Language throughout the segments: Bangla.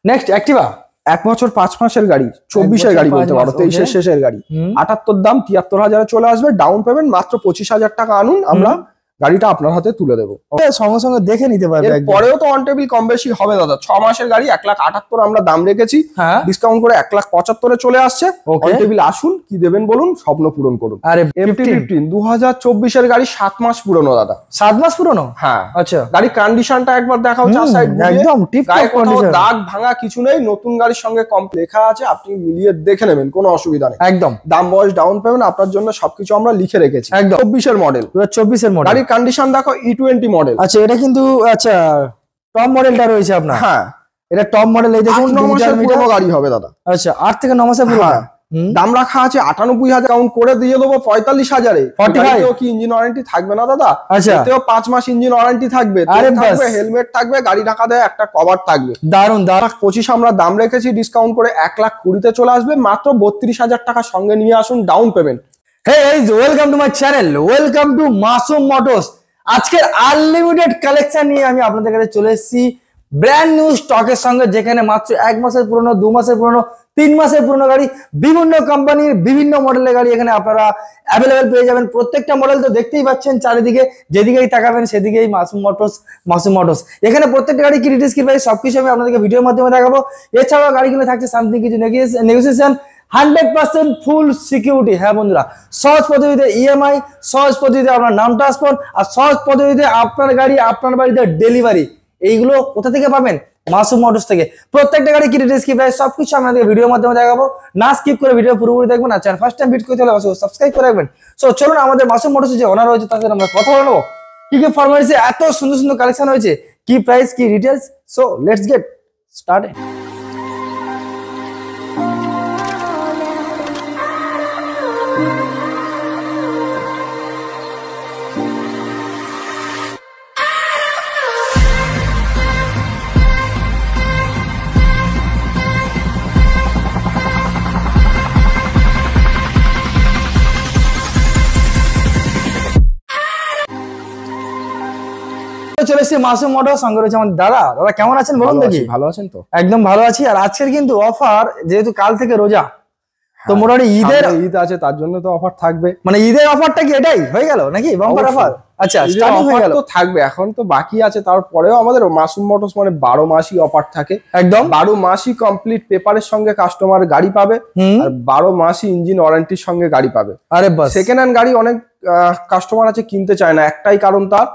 নেক্সট অ্যাক্টিভা 1 বছর 5 মাসের গাড়ি, 24-এর গাড়ি বলতে পারো, 23-এর শেষের গাড়ি। 78 দাম, 73,000 চলে আসবে। ডাউন পেমেন্ট মাত্র 25,000 টাকা আনুন, আমরা গাড়িটা আপনার হাতে তুলে দেবো। সঙ্গে সঙ্গে দেখে নিতে পারবে। পরেও তো অন টেবিল কম বেশি হবে দাদা। 6 মাসের গাড়ি 1,78,000 আমরা দাম রেখেছি, ডিসকাউন্ট করে 1,75,000 চলে আসছে। অন টেবিল আসুন, কি দেবেন বলুন, স্বপ্ন পূরণ করুন। আরে MT-15 2024-এর গাড়ি, 7 মাস পুরনো দাদা। 7 মাস পুরনো? হ্যাঁ। আচ্ছা, গাড়ির কন্ডিশনটা একবার দেখাও, চার সাইড একদম টিপটপ কন্ডিশন, দাগ ভাঙা কিছু নেই। নতুন গাড়ির সঙ্গে কম লেখা আছে, আপনি মিলিয়ে দেখে নেবেন, কোনো অসুবিধা নেই। একদম দাম, বয়স, ডাউন পেমেন্ট আপনার জন্য সবকিছু আমরা লিখে রেখেছি। একদম 24-এর মডেল, 2024-এর মডেল। গাড়ির কন্ডিশন দেখো, E20 মডেল। আচ্ছা, এটা কিন্তু আচ্ছা টপ মডেলটা রয়েছে আপনার। হ্যাঁ, এটা টপ মডেল। এই দেখুন 9 মাসের পুরনো গাড়ি হবে দাদা। আচ্ছা, 8 থেকে 9 মাসের পুরনো। দাম রাখা আছে 98,000, কাউন্ট করে দিয়ে দেবো 45,000-এ। 45 কি ইঞ্জিন ওয়ারেন্টি থাকবে না দাদা? আচ্ছা, এতেও 5 মাস ইঞ্জিন ওয়ারেন্টি থাকবে, হেলমেট থাকবে, গাড়ি ঢাকা দেয়, একটা কভার থাকবে। দারুন দারুন। 25 আমরা দাম রেখেছি, ডিসকাউন্ট করে 1,20,000-তে চলে আসবে। মাত্র 32,000 টাকা সঙ্গে নিয়ে আসুন, down payment. Hey guys, welcome to my channel, welcome to Masum motors. আজকের আনলিমিটেড কালেকশন নিয়ে আমি আপনাদের কাছে চলে এসেছি ব্র্যান্ড নিউ স্টকের সঙ্গে, যেখানে মাত্র 1 মাসের পুরনো, 2 মাসের পুরনো, 3 মাসের পুরনো গাড়ি, বিভিন্ন কোম্পানির বিভিন্ন মডেলের গাড়ি এখানে আপনারা অ্যাভেলেবেল পেয়ে যাবেন। প্রত্যেকটা মডেল তো দেখতেই পাচ্ছেন, চারিদিকে যেদিকেই তাকাবেন সেদিকেই মাসুম মোটরস। এখানে প্রত্যেকটা গাড়ি কি ডিটেইলস কি প্রাইস সবকিছু আমি আপনাদেরকে ভিডিওর মাধ্যমে দেখাবো। এছাড়াও গাড়িগুলো থাকছে সামথিং কিছু নেগোসিয়েশন, 100% ফুল সিকিউরিটি। হ্যাঁ বন্ধুরা, সহজ পদ্ধতিতে ইএমআই, সহজ পদ্ধতিতে আপনার নাম ট্রান্সফার, আর সহজ পদ্ধতিতে আপনার গাড়ি আপনার বাড়িতে ডেলিভারি। এইগুলো কোথা থেকে পাবেন? মাসুম মোটরস থেকে। প্রত্যেকটা গাড়ি কি ডিটেইলস কি প্রাইস সবকিছু আপনাদের ভিডিওর মাধ্যমে দেখাবো। না স্কিপ করে ভিডিও পুরোপুরি দেখবেন। আর চ্যানেল ফার্স্ট টাইম ভিজিট করতে হলে অবশ্যই সাবস্ক্রাইব করে রাখবেন। সো চলুন, আমাদের মাসুম মোটরস যে ওনার রয়েছে তার সাথে আমরা কথা বলে নেবো। কি কি ফরমালিটি, এত সুন্দর সুন্দর কালেকশন হয়েছে, কি প্রাইস, কি details. So let's get started. চলে এসেছি মাসুম মোটরস, সঙ্গে রয়েছে আমাদের দাদা। দাদা কেমন আছেন বলুন দেখি? ভালো আছেন তো? একদম ভালো আছি। আর আজকের কিন্তু অফার, যেহেতু কাল থেকে রোজা, তো মোটামুটি ঈদ আছে, তার জন্য তো অফার থাকবে। মানে ঈদের অফারটা কি এটাই হয়ে গেল নাকি বাম্পার অফার? আচ্ছা, স্টার্টিং হয়ে গেল। তো থাকবে, এখন তো বাকি আছে। তারপরেও আমাদের মাসুম মোটরস মানে 12 মাসই অফার থাকে। একদম 12 মাসই কমপ্লিট পেপারের সঙ্গে কাস্টমার গাড়ি পাবে, আর 12 মাসই ইঞ্জিন ওয়ারেন্টির সঙ্গে গাড়ি পাবে। আরে বাস, সেকেন্ড হ্যান্ড গাড়ি অনেক কাস্টমার আছে কিনতে চায় না, একটাই কারণ, তার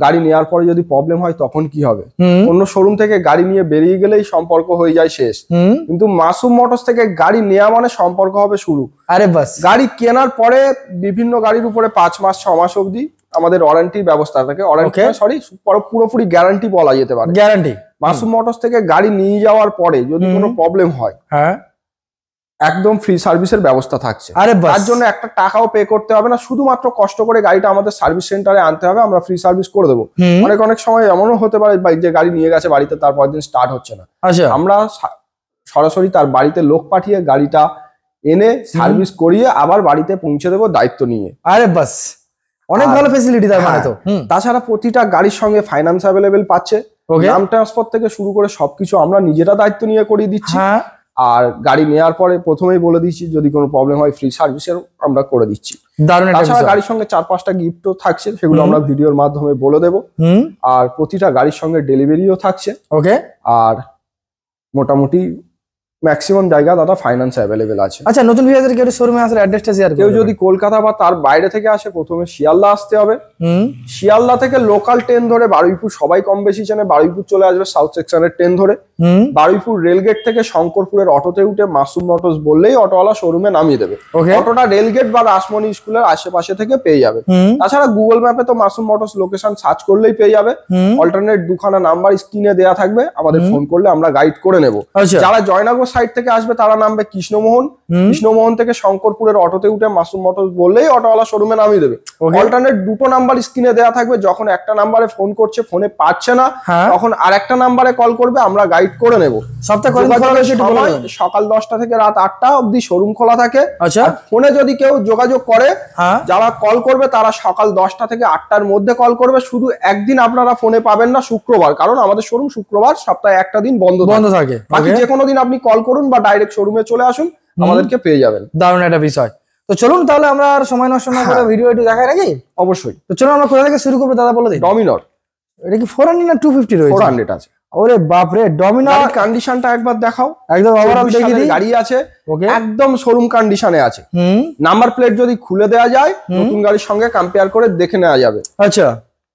গাড়ি নেওয়ার পরে যদি প্রবলেম হয় তখন কি হবে। অন্য শোরুম থেকে গাড়ি নিয়ে বেরিয়ে গেলেই সম্পর্ক হয়ে যায় শেষ। কিন্তু মাসুম মোটরস থেকে গাড়ি নেওয়া মানে সম্পর্ক হবে শুরু। আরে বাস, গাড়ি কেনার পরে বিভিন্ন গাড়ির উপরে 5 মাস 6 মাস অবধি আমাদের ওয়ারেন্টির ব্যবস্থা থাকে। পুরোপুরি গ্যারান্টি বলা যেতে পারে। গ্যারান্টি মাসুম মোটরস থেকে গাড়ি নিয়ে যাওয়ার পরে যদি কোনো প্রবলেম হয়, হ্যাঁ, একদম ফ্রি সার্ভিসের ব্যবস্থা থাকছে। তার জন্য একটা টাকাও পে করতে হবে না, শুধুমাত্র কষ্ট করে গাড়িটা আমাদের সার্ভিস সেন্টারে আনতে হবে, আমরা ফ্রি সার্ভিস করে দেবো। অনেক সময় এমনও হতে পারে যে গাড়ি নিয়ে গেছে বাড়িতে, তারপর দিন স্টার্ট হচ্ছে না। আমরা সরাসরি তার বাড়িতে লোক পাঠিয়ে গাড়িটা এনে সার্ভিস করিয়ে আবার বাড়িতে পৌঁছে দেবো দায়িত্ব নিয়ে। আরে বাস, অনেক ভালো ফেসিলিটি তার মানে তো। তাছাড়া প্রতিটা গাড়ির সঙ্গে ফাইন্যান্স অ্যাভেলেবেল পাচ্ছে, নাম ট্রান্সফার থেকে শুরু করে সবকিছু আমরা নিজেরা দায়িত্ব নিয়ে করিয়ে দিচ্ছি। আর গাড়ি নেওয়ার পরে প্রথমেই বলে দিচ্ছি, যদি কোনো প্রবলেম হয় ফ্রি সার্ভিসের আমরা করে দিচ্ছি। তাছাড়া গাড়ির সঙ্গে 4-5টা গিফটও থাকছে, সেগুলো আমরা ভিডিওর মাধ্যমে বলে দেবো। আর প্রতিটা গাড়ির সঙ্গে ডেলিভারিও থাকছে। ওকে, আর মোটামুটি ম্যাক্সিমাম জায়গা দাদা ফাইন্যান্স অ্যাভেলেবেল আছে। আচ্ছা, নতুন ভিউয়ারদের কেউ শোরুমে আসার অ্যাড্রেসটা শেয়ার করুন। কেউ যদি কলকাতা বা তার বাইরে থেকে আসে, প্রথমে শিয়ালদা আসতে হবে। শিয়ালদা থেকে লোকাল ট্রেন ধরে বারুইপুর, সবাই কম বেশি জানে, বারুইপুর চলে আসবে সাউথ সেকশনের ট্রেন ধরে। বারুইপুর রেলগেট থেকে শঙ্করপুরের অটোতে উঠে মাসুম মোটরস বললেই অটোওয়ালা শোরুমে নামিয়ে দেবে। অটোটা রেলগেট বা রাসমণি স্কুলের আশেপাশে থেকে পেয়ে যাবে। তাছাড়া গুগল ম্যাপে তো মাসুম মোটরস লোকেশন সার্চ করলেই পেয়ে যাবে। অল্টারনেট 2খানা নাম্বার স্ক্রিনে দেওয়া থাকবে, আমাদের ফোন করলে আমরা গাইড করে নেবো। যারা জয়নগর সাইড থেকে আসবে তারা নামবে কৃষ্ণমোহন, কৃষ্ণমোহন থেকে শঙ্করপুরের অটোতে উঠে মাসুম মোটরস বললেই অটোওয়ালা শোরুমে নামিয়ে দেবে। অল্টারনেট 2টো নাম্বার স্ক্রিনে দেওয়া থাকবে, যখন একটা নাম্বারে ফোন করছে ফোনে পাচ্ছে না, তখন আর একটা নাম্বারে কল করবে, আমরা গাইড করে নেবো। সপ্তাহে সকাল 10টা থেকে রাত 8টা অবধি শোরুম খোলা থাকে। আচ্ছা, ফোনে যদি কেউ যোগাযোগ করে, যারা কল করবে তারা সকাল 10টা থেকে 8টার মধ্যে কল করবে। শুধু একদিন আপনারা ফোনে পাবেন না, শুক্রবার, কারণ আমাদের শোরুম শুক্রবার সপ্তাহে একটা দিন বন্ধ থাকে। বাকি যে কোনো দিন আপনি কল করুন বা ডাইরেক্ট শোরুমে চলে আসুন, আমাদেরকে পেয়ে যাবেন। দারুণ একটা বিষয়। তো চলুন তাহলে আমরা আর সময় নষ্ট না করে ভিডিও একটু দেখাই নাকি? অবশ্যই। তো চলুন আমরা কোথা থেকে শুরু করবো দাদা বলে দিন। ডমিনর। এটা কি 400 না 250 রয়েছে? 400 আছে। ওরে বাপ রে, ডমিনর কন্ডিশনটা একবার দেখাও। একদম ওভারঅল দেখি দিই। গাড়ি আছে একদম শোরুম কন্ডিশনে আছে। নাম্বার প্লেট যদি খুলে দেওয়া যায়, নতুন গাড়ির সঙ্গে কম্পেয়ার করে দেখে নেওয়া যাবে। আচ্ছা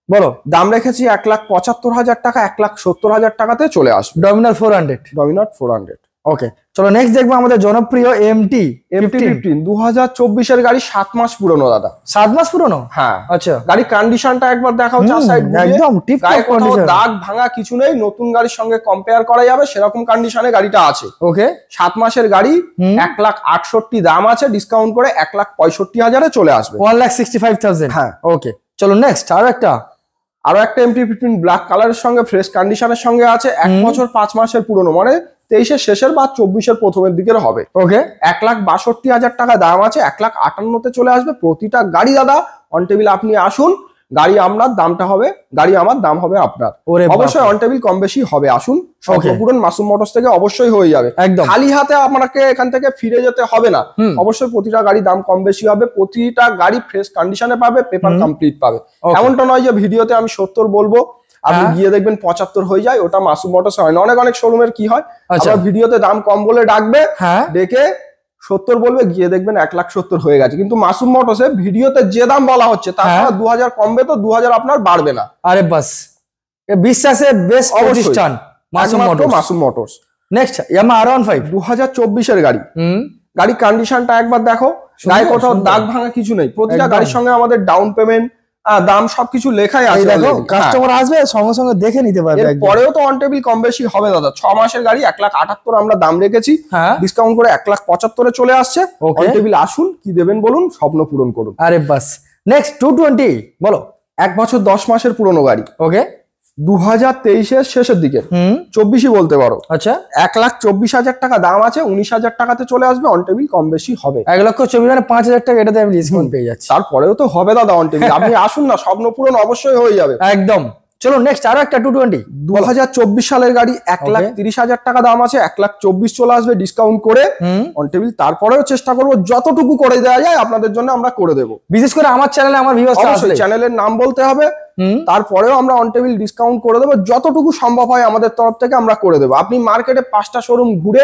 বলো। দাম রেখেছি 1,75,000 টাকা, 1,70,000 টাকাতে চলে আসবে ডমিনর 400। ডমিনর 400। ওকে, চলো নেক্সট দেখবো আমাদের জনপ্রিয় এমটি 15 2024 এর গাড়ি, 7 মাস পুরনো দাদা। 7 মাস পুরনো? হ্যাঁ। আচ্ছা, গাড়ির কন্ডিশনটা একবার দেখাও। চার সাইড একদম টিপটপ কন্ডিশন, দাগ ভাঙা কিছু নেই। নতুন গাড়ির সঙ্গে কম্পেয়ার করা যাবে সেরকম কন্ডিশনে গাড়িটা আছে। ওকে, 7 মাসের গাড়ি, 1,68,000 দাম আছে, ডিসকাউন্ট করে 1,65,000 চলে আসবে। 1,65,000। হ্যাঁ। ওকে, চলো নেক্সট আরো একটা MT-15 ব্ল্যাক কালারের সঙ্গে ফ্রেশ কন্ডিশনের সঙ্গে আছে। 1 বছর 5 মাসের পুরনো, মানে 23-এর শেষের বা 24-এর প্রথমের দিকের হবে। ওকে, 1,62,000 টাকা দাম আছে, 1,58,000-তে চলে আসবে প্রতিটা গাড়ি দাদা। অন টেবিল আপনি আসুন, গাড়ি আমার দামটা হবে, গাড়ি আমার দাম হবে আপনার। অবশ্যই অন টেবিল কম বেশি হবে, আসুন। সম্পূর্ণ মাসুম মোটরস থেকে অবশ্যই হয়ে যাবে। একদম খালি হাতে আপনাকে এখান থেকে ফিরে যেতে হবে না। অবশ্যই প্রতিটা গাড়ি দাম কম বেশি হবে, প্রতিটা গাড়ি ফ্রেশ কন্ডিশনে পাবে, পেপার কমপ্লিট পাবে। এমনটা নয় যে ভিডিওতে আমি 70 বলবো, আপনি গিয়ে দেখবেন 75 হয়ে যায়, ওটা মাসুম মোটরস হয় না। অনেক শোরুমের কি হয়, আবার ভিডিওতে দাম কম বলে ডাকবে, ডেকে 70 বলবে, গিয়ে দেখবেন 1,70,000 হয়ে গেছে। কিন্তু মাসুম মোটরসে ভিডিওতে যে দাম বলা হচ্ছে তার 2000 কমবে, তো 2000 আপনার বাড়বে না। আরে বাস, বিশ্বাসের বেস্ট প্রতিষ্ঠান Masum motors. Next Yamaha R15 2024 এর গাড়ি। গাড়ি কন্ডিশনটা একবার দেখো, গায়ে কোথাও দাগ ভাঙা কিছু নেই। প্রতিটা গাড়ির সঙ্গে আমাদের ডাউন পেমেন্ট, দাম সবকিছু লেখাই আছে। দেখো কাস্টমার আসবে সঙ্গে সঙ্গে দেখে নিতে পারবে। পরেও তো অন টেবিল কম বেশি হবে দাদা। 6 মাসের গাড়ি 1,78,000 আমরা দাম রেখেছি, ডিসকাউন্ট করে 1,75,000 চলে আসছে। অন টেবিল আসুন, কি দেবেন বলুন, স্বপ্ন পূরণ করুন। আরে বাস। নেক্সট 220 বলো। 1 বছর 10 মাসের পুরনো গাড়ি। ওকে, 2023-এর শেষের দিকে, 24 বলতে পারো। আচ্ছা, 1,24,000 টাকা দাম আছে, 19,000 টাকাতে চলে আসবে। অন টেবিল কম বেশি হবে। 1,24,000 মানে 5,000 টাকা এটাতে আমি ডিসকাউন্ট পেয়ে যাচ্ছি। তারপরেও তো হবে দাদা অন টেবিল, আপনি আসুন না, স্বপ্ন পূরণ অবশ্যই হয়ে যাবে। একদম। চলো নেক্সট আরো একটা 220 2024 সালের গাড়ি, 1,30,000 টাকা দাম আছে, 1,24,000 চলে আসবে ডিসকাউন্ট করে। অন টেবিল তারপরেও চেষ্টা করবো যতটুকু করে দেওয়া যায় আপনাদের জন্য আমরা করে দেবো। বিশেষ করে আমার চ্যানেলে, আমার ভিউয়ার্সরা আসলে চ্যানেলের নাম বলতে হবে, তারপরেও আমরা অন টেবিল ডিসকাউন্ট করে দেবো যতটুকু সম্ভব হয় আমাদের তরফ থেকে আমরা করে দেবো। আপনি মার্কেটে 5টা শোরুম ঘুরে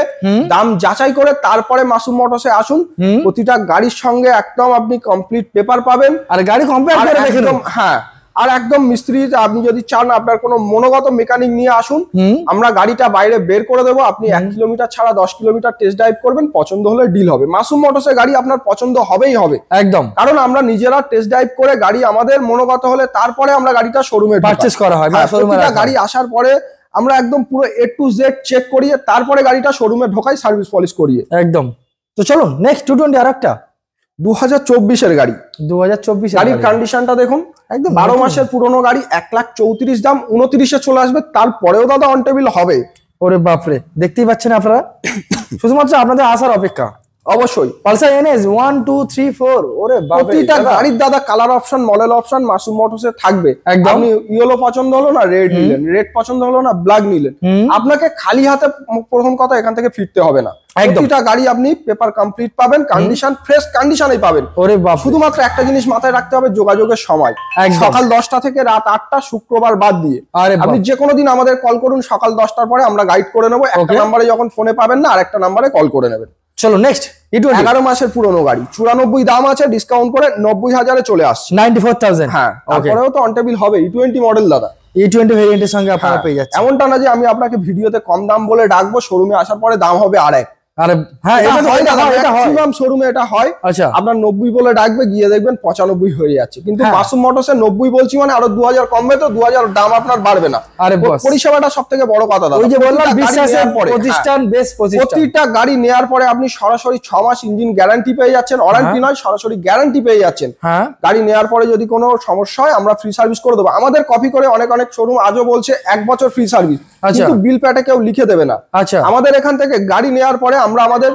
দাম যাচাই করে তারপরে মাসুম মোটরসে আসুন। প্রতিটা গাড়ির সঙ্গে একদম আপনি কমপ্লিট পেপার পাবেন, আর গাড়ি কম্পেয়ার করে দেখে নেবেন। হ্যাঁ, আর একদম মিস্ত্রি, আপনি যদি চান আপনার কোনো মনোগত মেকানিক নিয়ে আসুন, আমরা গাড়িটা বাইরে বের করে দেবো। আপনি 1 কিলোমিটার ছাড়া 10 কিলোমিটার টেস্ট ড্রাইভ করবেন, পছন্দ হলে ডিল হবে। মাসুম মোটরসের গাড়ি আপনার পছন্দ হবেই হবে একদম, কারণ আমরা নিজেরা টেস্ট ড্রাইভ করে গাড়ি আমাদের মনোগত হলে তারপরে আমরা গাড়িটা শোরুমে পারচেজ করা হয়। গাড়ি আসার পরে আমরা একদম পুরো A to Z চেক করিয়ে তারপরে গাড়িটা শোরুমে ঢোকাই, সার্ভিস পলিশ করিয়ে। একদম। তো চলুন নেক্সট 220 আরেকটা 2024-এর গাড়ি। 2024 গাড়ির কন্ডিশনটা দেখুন, একদম 12 মাসের পুরনো গাড়ি, 1,34,000 দাম, 29-এ চলে আসবে। তারপরেও দাদা অন টেবিল হবে। ওরে বাপরে, দেখতেই পাচ্ছেন আপনারা, শুধুমাত্র আপনাদের আসার অপেক্ষা। অবশ্যই পালসার NS 1 2 3 4। ওরে বাপরে, প্রতিটা গাড়ির দাদা colour option, model option Masum মোটরসে থাকবে। আপনি ইয়েলো পছন্দ হলো না রেড নিলেন, রেড পছন্দ হলো না ব্ল্যাক নিলেন, আপনাকে খালি হাতে প্রথম কথা এখান থেকে ফিরতে হবে না। প্রতিটা গাড়ি আপনি পেপার কমপ্লিট পাবেন, কন্ডিশন ফ্রেশ কন্ডিশনেই পাবেন। ওরে বাপ, শুধুমাত্র একটা জিনিস মাথায় রাখতে হবে, যোগাযোগের সময় সকাল 10টা থেকে রাত 8টা, শুক্রবার বাদ দিয়ে। আপনি যে কোনো দিন আমাদের কল করুন, সকাল 10টার পরে আমরা গাইড করে নেবো। একটা নাম্বারে যখন ফোনে পাবেন না, আরেকটা নাম্বারে কল করে নেবেন। চলো নেক্সট 11 মাসের পুরনো গাড়ি, 94 দাম আছে, ডিসকাউন্ট করে 90,000-এ চলে আসছে। 94,000। হ্যাঁ, তারপরেও তো অন টেবিল হবে। E20 মডেল দাদা, E20 ভেরিয়েন্টের সঙ্গে আপনারা পেয়ে যাচ্ছেন। এমনটা না যে আমি আপনাকে ভিডিওতে কম দাম বলে ডাকবো, শোরুমে আসার পরে দাম হবে আরেক। আরে হ্যাঁ, এটা ম্যাক্সিমাম শোরুমে এটা হয়। আচ্ছা, আপনার 90 বলে ডাকবে, গিয়ে দেখবেন 95 হয়ে যাচ্ছে। কিন্তু মাসুম মোটরসে 90 বলছি মানে আরো 2000 কমবে, তো 2000 দাম আপনার বাড়বে না। আরে পরিষেবাটা সবথেকে বড় কথা দাদা। ওই যে বললাম বিশ্বাসের প্রতিষ্ঠান, বেশ প্রতিষ্ঠান। প্রতিটা গাড়ি নেওয়ার পরে আপনি সরাসরি 6 মাস ইঞ্জিন গ্যারান্টি পেয়ে যাচ্ছেন, ওয়ারেন্টি নয়, সরাসরি গ্যারান্টি পেয়ে যাচ্ছেন। হ্যাঁ, গাড়ি নেওয়ার পরে যদি কোনো সমস্যা হয় আমরা ফ্রি সার্ভিস করে দেবো। আমাদের কপি করে অনেক শোরুম আজও বলছে 1 বছর ফ্রি সার্ভিস, কিন্তু বিল প্যাটে কেউ লিখে দেবে না। আচ্ছা, আমাদের এখান থেকে গাড়ি নেওয়ার পরে আমরা আমাদের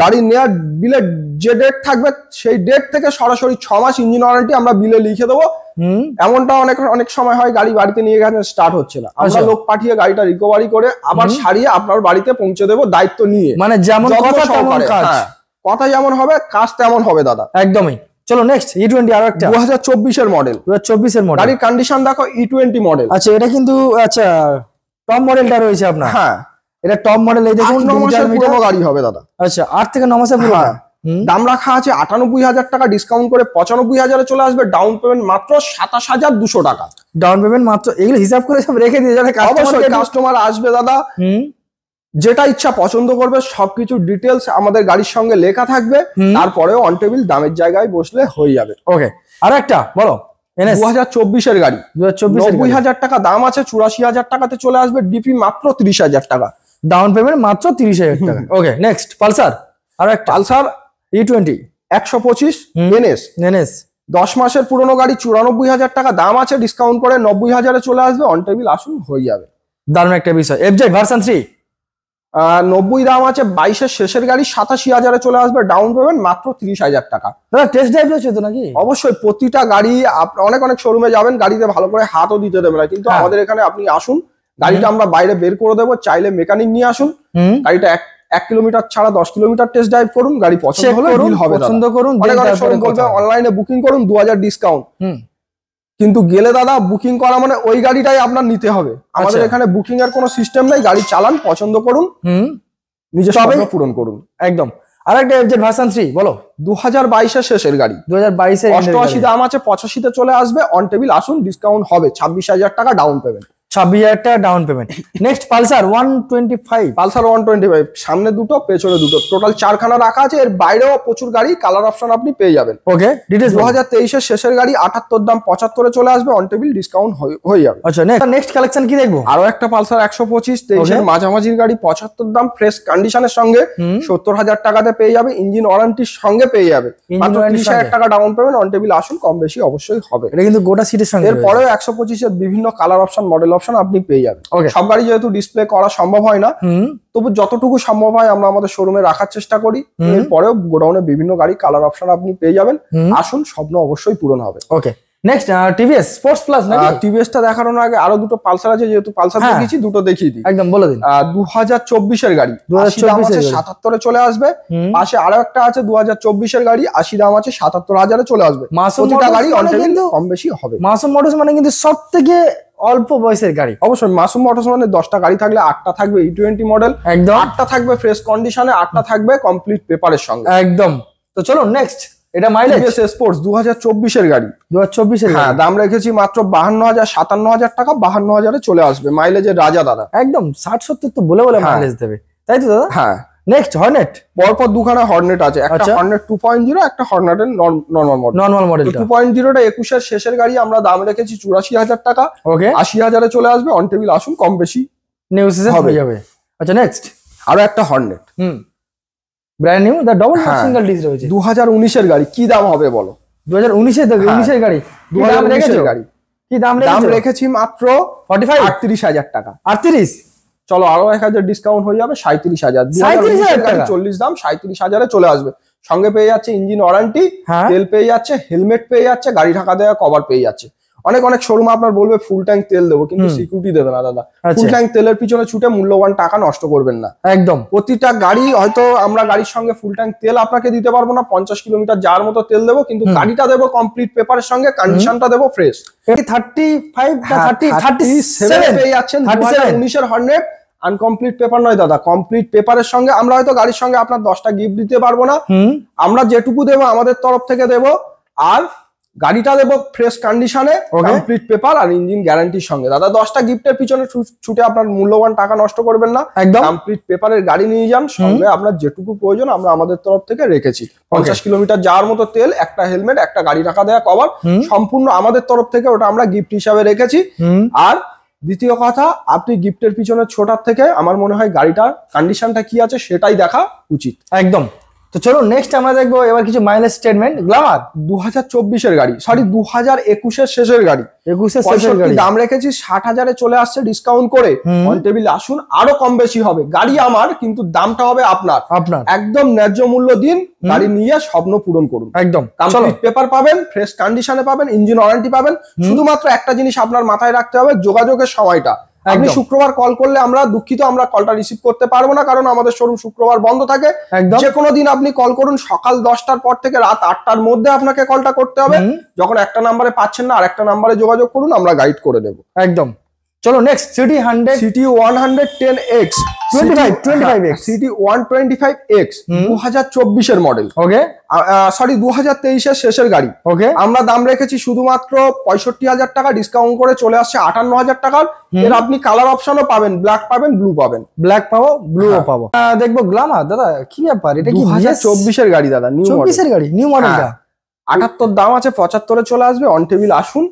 গাড়ি নেওয়ার বিলের যে ডেট থাকবে সেই ডেট থেকে সরাসরি 6 মাস ইঞ্জিন ওয়ারেন্টি আমরা বিলে লিখে দেবো। এমনটা অনেক সময় হয় গাড়ি বাড়িতে নিয়ে গেছে স্টার্ট হচ্ছে না, আমরা লোক পাঠিয়ে গাড়িটা রিকভারি করে আবার সারিয়ে আপনার বাড়িতে পৌঁছে দেবো দায়িত্ব নিয়ে। মানে যেমন কথা তেমন কাজ। কথা যেমন হবে কাজ তেমন হবে দাদা। একদমই। চলো নেক্সট E20 আরো একটা 2024 এর মডেল। 2024 এর মডেল। গাড়ির কন্ডিশন দেখো, E20 মডেল। আচ্ছা, এটা কিন্তু আচ্ছা টপ মডেলটা রয়েছে আপনার। হ্যাঁ, এটা টপ মডেল। এই দেখুন 9 মাসের পুরনো গাড়ি হবে দাদা। আচ্ছা, 8 থেকে 9 মাসের পুরনো। দাম রাখা আছে 98,000 টাকা, ডিসকাউন্ট করে 95,000 চলে আসবে। ডাউন পেমেন্ট মাত্র 27,200 টাকা। ডাউন পেমেন্ট মাত্র, এগুলো হিসাব করে সব রেখে দিয়ে যাবে। কাস্টমার আসবে দাদা, যেটা ইচ্ছা পছন্দ করবে সবকিছু ডিটেলস আমাদের গাড়ির সঙ্গে লেখা থাকবে। তারপরেও অন টেবিল দামের জায়গায় বসলে হয়ে যাবে। ওকে, আর একটা বলো। 2024 এর গাড়ি, 90,000 টাকা দাম আছে, 84,000 টাকাতে চলে আসবে। ডিপি মাত্র 30,000 টাকা, ডাউন পেমেন্ট মাত্র 30,000 টাকা। ওকে, নেক্সট পালসার। আর একটা পালসার E20 125 NS 10 মাসের পুরনো গাড়ি, 94,000 টাকা দাম আছে, ডিসকাউন্ট করে 90,000 চলে আসবে। অন টেবিল আসুন, হয়ে যাবে। দারুণ একটা বিষয়। FZ ভার্সন 3 90 দাম আছে, 22 এর শেষের গাড়ি, 87,000 চলে আসবে। ডাউন পেমেন্ট মাত্র 30,000 টাকা। দাদা টেস্ট ড্রাইভ রয়েছে তো নাকি? অবশ্যই, প্রতিটা গাড়ি অনেক শোরুমে যাবেন, গাড়িতে ভালো করে হাতও দিতে দেবে না, কিন্তু আমাদের এখানে আপনি আসুন, গাড়িটা আমরা বাইরে বের করে দেবো। চাইলে মেকানিক নিয়ে আসুন, গাড়িটা 1 কিলোমিটার ছাড়া 10 কিলোমিটার টেস্ট ড্রাইভ করুন, গাড়ি পছন্দ হলে বিল হবে, পছন্দ করুন। অনেক শোরুম বলবে অনলাইনে বুকিং করুন 2000 ডিসকাউন্ট, কিন্তু গেলে দাদা বুকিং করা মানে ওই গাড়িটাই আপনার নিতে হবে। আমাদের এখানে বুকিং এর কোনো সিস্টেম নেই, গাড়ি চালান, পছন্দ করুন, নিজের স্বপ্ন পূরণ করুন। একদম। আর একটা FZ ভার্সন 3 বলো। 2022 এর শেষের গাড়ি, 2022 এর 88 দাম আছে, 85 তে চলে আসবে। অন টেবিল আসুন, ডিসকাউন্ট হবে। 26,000 টাকা ডাউন পেমেন্ট, 26,000 টাকা down payment. Next Pulsar 125। Pulsar 125, সামনে দুটো পেছনে দুটো, টোটাল 4 খানা রাখা আছে। এর বাইরেও প্রচুর গাড়ি, কালার অপশন আপনি পেয়ে যাবেন। ওকে, ডিটেইলস। 2023 এর শেষের গাড়ি, 78 দাম, 75 চলে আসবে। অন টেবিল ডিসকাউন্ট হয়ে যাবে। আচ্ছা, নেক্সট কালেকশন কি দেখবো? আরো একটা পালসার 125 23 এর মাঝামাঝির গাড়ি, 75 দাম, ফ্রেশ কন্ডিশনের সঙ্গে 70,000 টাকাতে পেয়ে যাবে। ইঞ্জিন ওয়ারেন্টির সঙ্গে পেয়ে যাবে। মাত্র 30,000 টাকা ডাউন পেমেন্ট। অন টেবিল আসুন, কম বেশি অবশ্যই হবে। এটা কিন্তু গোটা সিটের সঙ্গে। এরপরেও 125 এর বিভিন্ন কালার অপশন, মডেল অপশন আপনি পেয়ে যাবেন। সব গাড়ি যেহেতু ডিসপ্লে করা সম্ভব হয় না, তবু যতটুকু সম্ভব হয় আমরা আমাদের শোরুমে রাখার চেষ্টা করি। এরপরেও গোডাউনে বিভিন্ন গাড়ি কালার অপশন আপনি পেয়ে যাবেন। আসুন, স্বপ্ন অবশ্যই পূরণ হবে। ওকে, নেক্সট টিভিএস স্পোর্টস প্লাস নাকি? টিভিএসটা দেখানোর আগে আরো দুটো পালসার আছে, যেহেতু পালসার দেখিয়েছি দুটো দেখিয়ে দিই। একদম বলে দিন। 2024 এর গাড়ি, 77 চলে আসবে। পাশে আরো একটা আছে 2024 এর গাড়ি, 80 দাম আছে, 77,000 চলে আসবে। প্রতিটা গাড়ি কম বেশি হবে। মাসুম মোটরস মানে কিন্তু সব থেকে অল্প বয়সের গাড়ি। অবশ্যই মাসুম মোটরস মানে 10টা গাড়ি থাকলে 8টা থাকবে E20 মডেল, একদম 8টা থাকবে ফ্রেশ কন্ডিশনে, 8টা থাকবে কমপ্লিট পেপারের সঙ্গে। একদম। তো চলো নেক্সট, এটা মাইলেজ স্পোর্টস 2024 এর গাড়ি, 2024 এর। হ্যাঁ, দাম রেখেছি মাত্র 52,000 57,000 টাকা, 52,000 চলে আসবে। মাইলেজের রাজা দাদা, একদম 60-70 তো বলে মাইলেজ দেবে, তাই তো দাদা? হ্যাঁ। নেক্সট হর্নেট, পরপর দুখানা হর্নেট আছে, একটা হর্নেট 2.0, একটা হর্নেটের নরমাল মডেল। 2.0টা 21 এর শেষের গাড়ি, আমরা দাম রেখেছি 84,000 টাকা। ওকে, 80,000 চলে আসবে। অন টেবিল আসুন, কম বেশি নেগোসিয়েশন হয়ে যাবে। আচ্ছা, নেক্সট আরো একটা হর্নেট, ব্র্যান্ড নিউ, দা ডবল সিঙ্গেল ডিস রয়েছে। 2019 এর গাড়ি, কি দাম হবে বলো? 2019 এর গাড়ি, 2019 এর গাড়ি, কি দাম রেখেছি মাত্র 38,000 টাকা। 38, চলো আরো 1,000 ডিসকাউন্ট হয়ে যাবে, 37,000। 40 দাম, 37,000 চলে আসবে। সঙ্গে পেয়ে যাচ্ছে ইঞ্জিন ওয়ারেন্টি, তেল পেয়ে যাচ্ছে, হেলমেট পেয়ে যাচ্ছে, গাড়ি ঢাকা দেওয়া কভার পেয়ে যাচ্ছে। অনেক শোরুম আপনার বলবে ফুল ট্যাঙ্ক তেল দেবো, কিন্তু সিকিউরিটি দেবে না দাদা। ফুল ট্যাঙ্ক তেলের পিছনে ছুটে মূল্যবান টাকা নষ্ট করবেন না। একদম। প্রতিটা গাড়ি হয়তো আমরা গাড়ির সঙ্গে ফুল ট্যাঙ্ক তেল আপনাকে দিতে পারবো না, 50 কিলোমিটার যাওয়ার মতো তেল দেবো, কিন্তু গাড়িটা দেবো কমপ্লিট পেপারের সঙ্গে, কন্ডিশনটা দেবো ফ্রেশ। 37 পেয়ে যাচ্ছেন 2019 এর হর্নেট। আনকমপ্লিট পেপার নয় দাদা, কমপ্লিট পেপারের সঙ্গে। আমরা হয়তো গাড়ির সঙ্গে আপনার 10টা গিফট দিতে পারবো না, আমরা যেটুকু দেবো আমাদের তরফ থেকে দেবো। আর গাড়িটা দেবো ফ্রেশ কন্ডিশনে, কমপ্লিট পেপার আর ইঞ্জিন গ্যারান্টির সঙ্গে। দাদা 10টা গিফটের পিছনে ছুটে আপনার মূল্যবান টাকা নষ্ট করবেন না, একদম কমপ্লিট পেপারের গাড়ি নিয়ে যান, সঙ্গে আপনার যেটুকু প্রয়োজন আমরা আমাদের তরফ থেকে রেখেছি। 50 কিলোমিটার যাওয়ার মতো তেল, একটা হেলমেট, একটা গাড়ি রাখা দেওয়া কভার, সম্পূর্ণ আমাদের তরফ থেকে ওটা আমরা গিফট হিসাবে রেখেছি। আর দ্বিতীয় কথা, আপনি গিফটের পিছনে ছোটার থেকে আমার মনে হয় গাড়িটার কন্ডিশনটা কি আছে সেটাই দেখা উচিত। একদম। তো চলো নেক্সট আমরা দেখবো এবার কিছু মাইলেজ স্টেটমেন্ট। গ্ল্যামার 2024 গাড়ি, সরি 2021 শেষের গাড়ি, 21 শেষের গাড়ি দাম রেখেছি 60,000 চলে আসছে ডিসকাউন্ট করে। অন টেবিল আসুন, আরো কম বেশি হবে। গাড়ি আমার, কিন্তু দামটা হবে আপনার। একদম ন্যায্য মূল্য দিন, গাড়ি নিয়ে স্বপ্ন পূরণ করুন। একদম কমপ্লিট পেপার পাবেন, ফ্রেশ কন্ডিশনে পাবেন, ইঞ্জিন ওয়ারেন্টি পাবেন। শুধুমাত্র একটা জিনিস আপনার মাথায় রাখতে হবে, যোগাযোগের সময়টা। আপনি শুক্রবার কল করলে আমরা দুঃখিত, আমরা কলটা রিসিভ করতে পারবো না, কারণ আমাদের শোরুম শুক্রবার বন্ধ থাকে। যে কোনো দিন আপনি কল করুন, সকাল 10টার পর থেকে রাত 8টার মধ্যে আপনাকে কলটা করতে হবে। যখন একটা নাম্বারে পাচ্ছেন না, আরেকটা নাম্বারে যোগাযোগ করুন, আমরা গাইড করে দেবো। একদম। চলো next CT 110X 25X CT 125X 2024 model. Okay, sorry 2023 শেষের গাড়ি। ওকে, আমরা দাম রেখেছি শুধুমাত্র 65,000 টাকা, ডিসকাউন্ট করে চলে আসছে 58,000 টাকার। এর আপনি কালার অপশনও পাবেন, ব্ল্যাক পাবেন, ব্লু পাবেন। ব্ল্যাক পাবো, ব্লু পাবো। দেখবো গ্ল্যামার দাদা কি ব্যাপার, এটা কি 2024 গাড়ি দাদা, নিউ মডেল। 24 গাড়ি, নিউ মডেলটা। 78 দাম আছে, 75 চলে আসবে। অন টেবিল আসুন,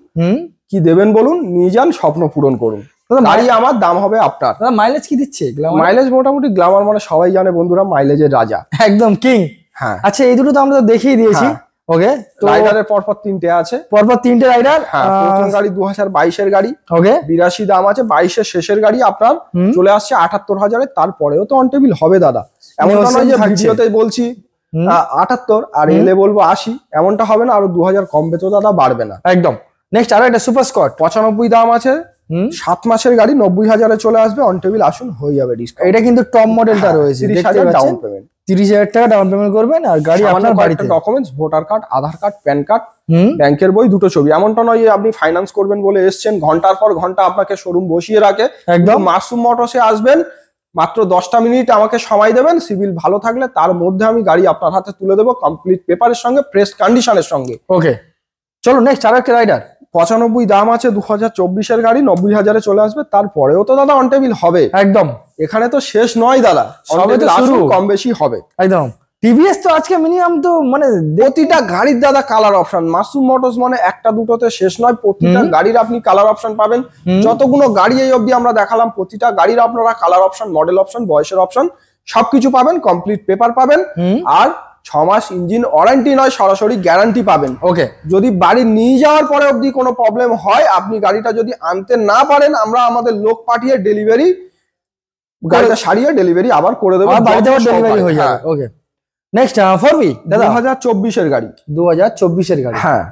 কি দেবেন বলুন, নিয়ে যান, স্বপ্ন পূরণ করুন। গাড়ি আমার, দাম হবে আপনার। দাদা মাইলেজ কি দিচ্ছে গ্ল্যামার? মাইলেজ মোটামুটি গ্ল্যামার মানে সবাই জানে বন্ধুরা, মাইলেজের রাজা, একদম কিং। হ্যাঁ, আচ্ছা এই দুটো তো আমরা দেখিয়ে দিয়েছি। ওকে, তো রাইডারের পরপর 3টে আছে, পরপর 3টে রাইডার। হ্যাঁ, প্রথম গাড়ি 2022 গাড়ি। ওকে, 82 দাম আছে, 22 শেষের গাড়ি আপনার চলে আসছে 78,000। তারপরেও তো অন টেবিল হবে দাদা, এমনটা নয় যে ভিডিওতে বলছি 78 আর এলে বলবো 80, এমনটা হবে না। আরো 2000 কমবে তো দাদা, বাড়বে না। একদম। নেক্সট আরো একটা সুপার স্কট 95 দাম আছে, 7 মাসের গাড়ি, 90,000 চলে আসবে। অন টেবিল আসুন, হয়ে যাবে ডিসকাউন্ট। এটা কিন্তু টপ মডেলটা রয়েছে, 30,000 ডাউন পেমেন্ট, 30,000 টাকা ডাউন পেমেন্ট করবেন আর গাড়ি আপনার বাড়িতে। ডকুমেন্টস, ভোটার কার্ড, আধার কার্ড, প্যান কার্ড, ব্যাংকের বই, 2টো ছবি। এমনটা নয় যে আপনি ফাইন্যান্স করবেন বলে এসছেন, ঘন্টার পর ঘন্টা আপনাকে শোরুম বসিয়ে রাখে। একদম মাসুম মোটরসে আসবেন, মাত্র 10টা মিনিট আমাকে সময় দেবেন। সিভিল ভালো থাকলে তার মধ্যে আমি গাড়ি আপনার হাতে তুলে দেবো, কমপ্লিট পেপারের সঙ্গে, ফ্রেশ কন্ডিশনের সঙ্গে। ওকে, চলো নেক্সট আরো একটা রাইডার 95 দাম আছে, 2024 গাড়ি, 90,000 চলে আসবে। তারপরেও তো দাদা অন টেবিল হবে। একদম, এখানে তো শেষ নয় দাদা, সবে তো শুরু, কম বেশি হবে। একদম। টিভিএস তো আজকে মিনিমাম তো মানে প্রতিটা গাড়ির দাদা কালার অপশন। মাসুম মোটরস মানে একটা দুটোতে শেষ নয়, প্রতিটা গাড়ির আপনি কালার অপশন পাবেন। যতগুলো গাড়ি এই অবধি আমরা দেখালাম, প্রতিটা গাড়ির আপনারা কালার অপশন, মডেল অপশন, বয়সের অপশন সবকিছু পাবেন, কমপ্লিট পেপার পাবেন। আর 6 মাস ইঞ্জিন ওয়ারেন্টি নয়, সরাসরি গ্যারান্টি পাবেন। ওকে, যদি বাড়ি নিয়ে যাওয়ার পরে অবধি কোনো প্রবলেম হয়, আপনি গাড়িটা যদি আনতে না পারেন, আমরা আমাদের লোক পাঠিয়ে ডেলিভারি, গাড়িটা সারিয়ে ডেলিভারি আবার করে দেবো, বাড়িতে আবার ডেলিভারি হয়ে যাবে। ওকে, নেক্সট 4V দাদা 2024 গাড়ি, 2024 গাড়ি। হ্যাঁ,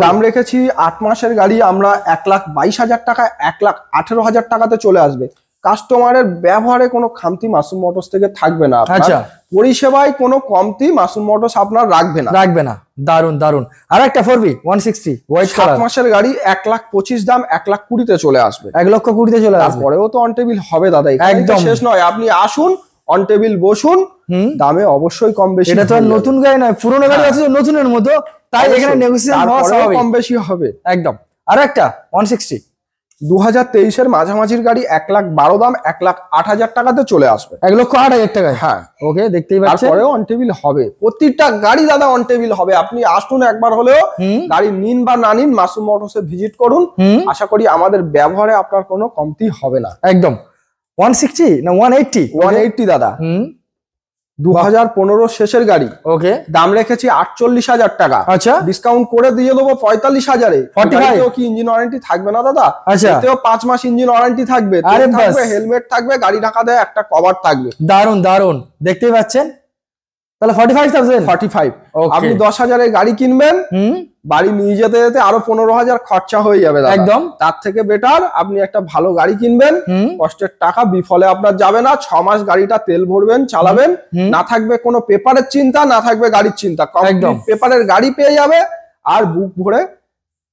দাম রেখেছি 8 মাসের গাড়ি আমরা 1,22,000 টাকা, 1,18,000 টাকাতে চলে আসবে। কাস্টমারের ব্যবহারে কোনো খামতি মাসুম মোটরস থেকে থাকবে না। আচ্ছা, পরিষেবায় কোনো কমতি মাসুম মোটরস আপনার রাখবে না। দারুন দারুন। আর একটা 4V 160 হোয়াইট কালার, 7 মাসের গাড়ি, 1,25,000 দাম, 1,20,000 চলে আসবে। 1,20,000 চলে আসবে। তারপরেও তো অন টেবিল হবে দাদা, একদম শেষ নয়। আপনি আসুন, অন টেবিল বসুন, দামে অবশ্যই কম বেশি। এটা তো নতুন গাড়ি নয়, পুরনো গাড়ি আছে নতুনের মতো, তাই এখানে নেগোসিয়েশন হওয়া স্বাভাবিক, কম বেশি হবে। একদম। আর একটা 160 2023 মাঝামাঝির গাড়ি, 1,12,000 দাম, 1,08,000 টাকাতে চলে আসবে। 1,08,000 টাকায়। হ্যাঁ, ওকে, দেখতেই পাচ্ছেন। তারপরেও অন টেবিল হবে, প্রতিটা গাড়ি দাদা অন টেবিল হবে। আপনি আসুন একবার হলেও, গাড়ি নিন বা না নিন, মাসুম মোটরসে ভিজিট করুন। আশা করি আমাদের ব্যবহারে আপনার কোনো কমতি হবে না। একদম। 160 না 180 দাদা 2015 শেষের গাড়ি। ওকে, দাম রেখেছি 48,000 টাকা। আচ্ছা, ডিসকাউন্ট করে দিয়ে দেবো 45,000-এ। 45 কি ইঞ্জিন ওয়ারেন্টি থাকবে না দাদা? আচ্ছা, এতেও 5 মাস ইঞ্জিন ওয়ারেন্টি থাকবে, হেলমেট থাকবে, গাড়ি ঢাকা দেয়, একটা কভার থাকবে। দারুন দারুন, দেখতেই পাচ্ছেন। তাহলে 45,000 45। আপনি 10,000-এর গাড়ি কিনবেন, বাড়ি নিয়ে যেতে যেতে আরো 15,000 খরচা হয়ে যাবে দাদা। একদম, তার থেকে বেটার আপনি একটা ভালো গাড়ি কিনবেন, কষ্টের টাকা বিফলে আপনার যাবে না। 6 মাস গাড়িটা তেল ভরবেন, চালাবেন, না থাকবে কোনো পেপারের চিন্তা, না থাকবে গাড়ির চিন্তা। কমপ্লিট পেপারের গাড়ি পেয়ে যাবে, আর বুক ভরে